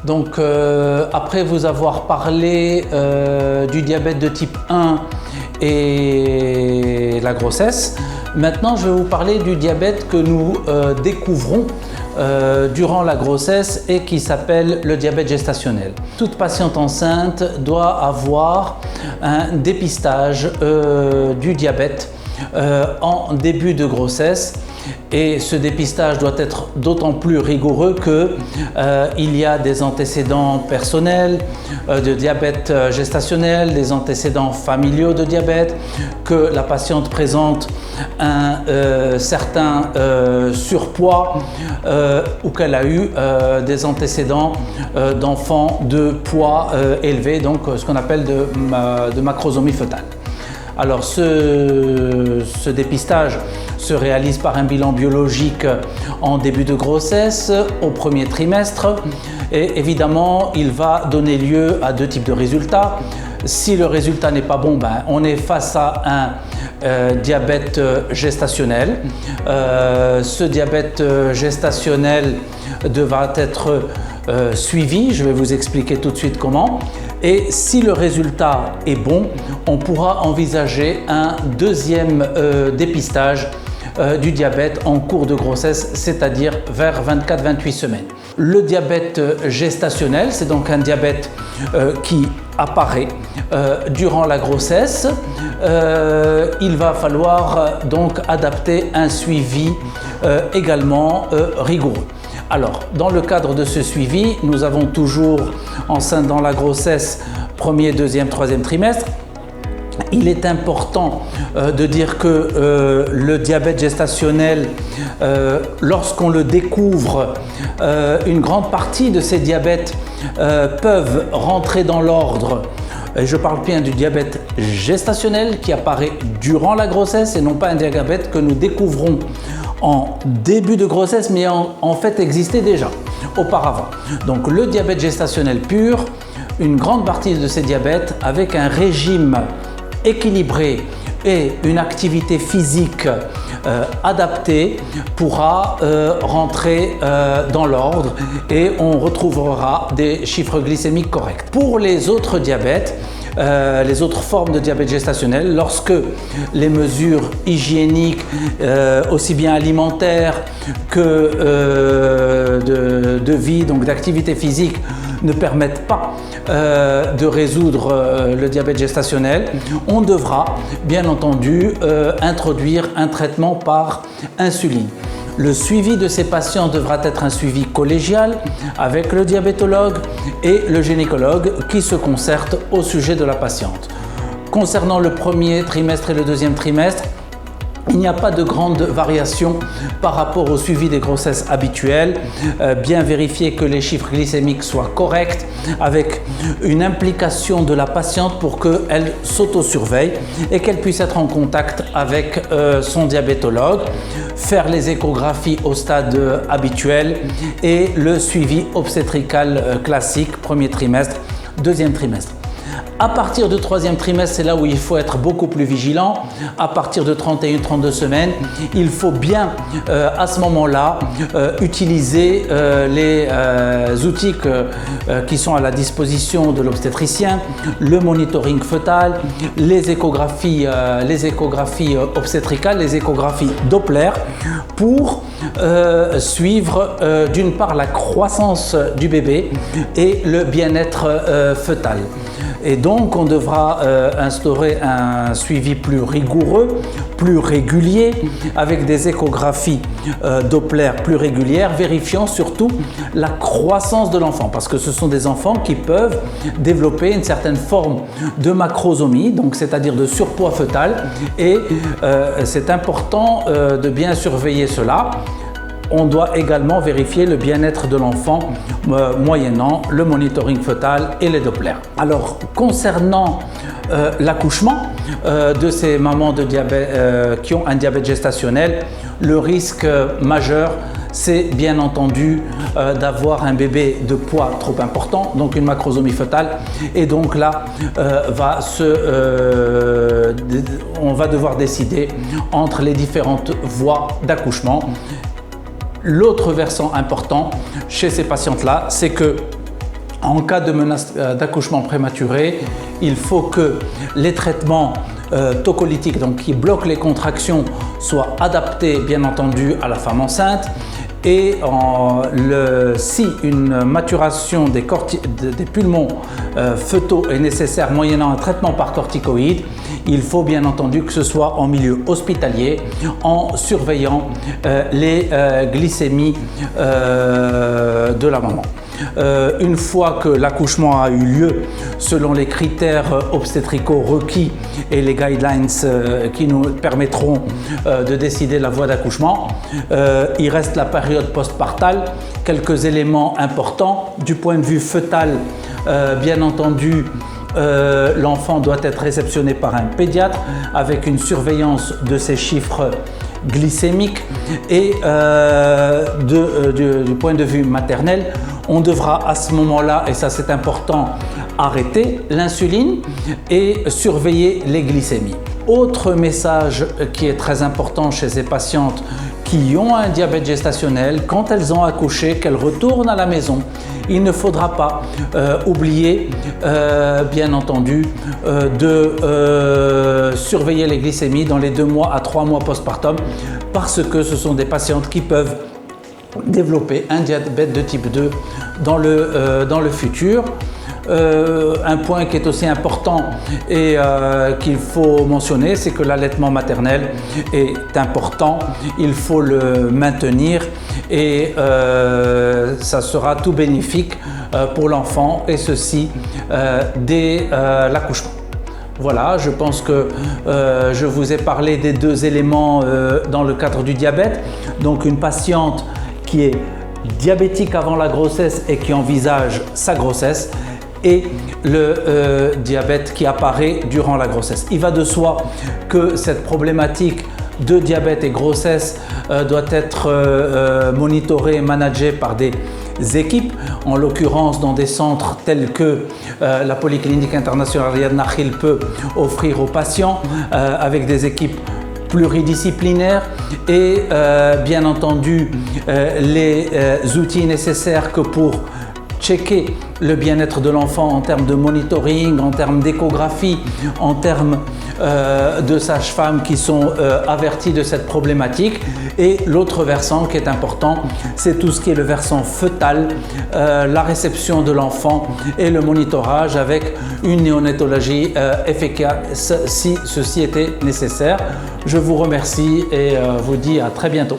Donc après vous avoir parlé du diabète de type 1 et la grossesse, maintenant je vais vous parler du diabète que nous découvrons durant la grossesse et qui s'appelle le diabète gestationnel. Toute patiente enceinte doit avoir un dépistage du diabète en début de grossesse, et ce dépistage doit être d'autant plus rigoureux que il y a des antécédents personnels de diabète gestationnel, des antécédents familiaux de diabète, que la patiente présente un certain surpoids ou qu'elle a eu des antécédents d'enfants de poids élevé, donc ce qu'on appelle de macrosomie fœtale. Alors ce dépistage se réalise par un bilan biologique en début de grossesse, au premier trimestre, et évidemment il va donner lieu à deux types de résultats. Si le résultat n'est pas bon, on est face à un diabète gestationnel. Ce diabète gestationnel devra être suivi, je vais vous expliquer tout de suite comment. Et si le résultat est bon, on pourra envisager un deuxième dépistage du diabète en cours de grossesse, c'est-à-dire vers 24-28 semaines. Le diabète gestationnel, c'est donc un diabète qui apparaît durant la grossesse. Il va falloir donc adapter un suivi également rigoureux. Alors, dans le cadre de ce suivi, nous avons toujours enceinte dans la grossesse, premier, deuxième, troisième trimestre. Il est important de dire que le diabète gestationnel, lorsqu'on le découvre, une grande partie de ces diabètes peuvent rentrer dans l'ordre. Je parle bien du diabète gestationnel qui apparaît durant la grossesse et non pas un diabète que nous découvrons en début de grossesse, mais en fait existait déjà auparavant. Donc le diabète gestationnel pur, une grande partie de ces diabètes avec un régime équilibré et une activité physique adaptée pourra rentrer dans l'ordre et on retrouvera des chiffres glycémiques corrects. Pour les autres diabètes, les autres formes de diabète gestationnel, lorsque les mesures hygiéniques, aussi bien alimentaires que de vie, donc d'activité physique, ne permettent pas de résoudre le diabète gestationnel, on devra bien entendu introduire un traitement par insuline. Le suivi de ces patients devra être un suivi collégial avec le diabétologue et le gynécologue qui se concertent au sujet de la patiente. Concernant le premier trimestre et le deuxième trimestre, il n'y a pas de grande variation par rapport au suivi des grossesses habituelles. Bien vérifier que les chiffres glycémiques soient corrects avec une implication de la patiente pour qu'elle s'autosurveille et qu'elle puisse être en contact avec son diabétologue, faire les échographies au stade habituel et le suivi obstétrical classique, premier trimestre, deuxième trimestre. À partir du troisième trimestre, c'est là où il faut être beaucoup plus vigilant. À partir de 31-32 semaines, il faut bien à ce moment-là utiliser les outils qui sont à la disposition de l'obstétricien, le monitoring fœtal, les échographies obstétricales, les échographies Doppler pour suivre d'une part la croissance du bébé et le bien-être fœtal. Et donc, on devra instaurer un suivi plus rigoureux, plus régulier, avec des échographies Doppler plus régulières, vérifiant surtout la croissance de l'enfant, parce que ce sont des enfants qui peuvent développer une certaine forme de macrosomie, donc c'est-à-dire de surpoids fœtal, et c'est important de bien surveiller cela. On doit également vérifier le bien-être de l'enfant moyennant le monitoring fœtal et les Doppler. Alors, concernant l'accouchement de ces mamans de diabète, qui ont un diabète gestationnel, le risque majeur, c'est bien entendu d'avoir un bébé de poids trop important, donc une macrosomie fœtale, et donc là, on va devoir décider entre les différentes voies d'accouchement. L'autre versant important chez ces patientes-là, c'est que En cas de menace d'accouchement prématuré, il faut que les traitements tocolytiques, donc qui bloquent les contractions, soient adaptés bien entendu à la femme enceinte. Et si une maturation des pulmons fœtaux est nécessaire moyennant un traitement par corticoïdes, il faut bien entendu que ce soit en milieu hospitalier, en surveillant les glycémies de la maman. Une fois que l'accouchement a eu lieu, selon les critères obstétricaux requis et les guidelines qui nous permettront de décider la voie d'accouchement, il reste la période postpartale. Quelques éléments importants du point de vue fœtal, bien entendu. L'enfant doit être réceptionné par un pédiatre avec une surveillance de ses chiffres glycémiques et du point de vue maternel, on devra à ce moment-là, et ça c'est important, arrêter l'insuline et surveiller les glycémies. Autre message qui est très important chez ces patientes qui ont un diabète gestationnel, quand elles ont accouché, qu'elles retournent à la maison, il ne faudra pas oublier, bien entendu, de surveiller les glycémies dans les 2 mois à 3 mois postpartum, parce que ce sont des patientes qui peuvent développer un diabète de type 2 dans le futur. Un point qui est aussi important et qu'il faut mentionner, c'est que l'allaitement maternel est important, il faut le maintenir et ça sera tout bénéfique pour l'enfant, et ceci dès l'accouchement. Voilà, je pense que je vous ai parlé des 2 éléments dans le cadre du diabète. Donc une patiente qui est diabétique avant la grossesse et qui envisage sa grossesse, et le diabète qui apparaît durant la grossesse. Il va de soi que cette problématique de diabète et grossesse doit être monitorée et managée par des équipes, en l'occurrence dans des centres tels que la Polyclinique internationale Riyad Nakhil peut offrir aux patients, avec des équipes pluridisciplinaires et bien entendu les outils nécessaires que pour checker le bien-être de l'enfant en termes de monitoring, en termes d'échographie, en termes de sages-femmes qui sont averties de cette problématique. Et l'autre versant qui est important, c'est tout ce qui est le versant fœtal, la réception de l'enfant et le monitorage avec une néonatologie efficace si ceci était nécessaire. Je vous remercie et vous dis à très bientôt.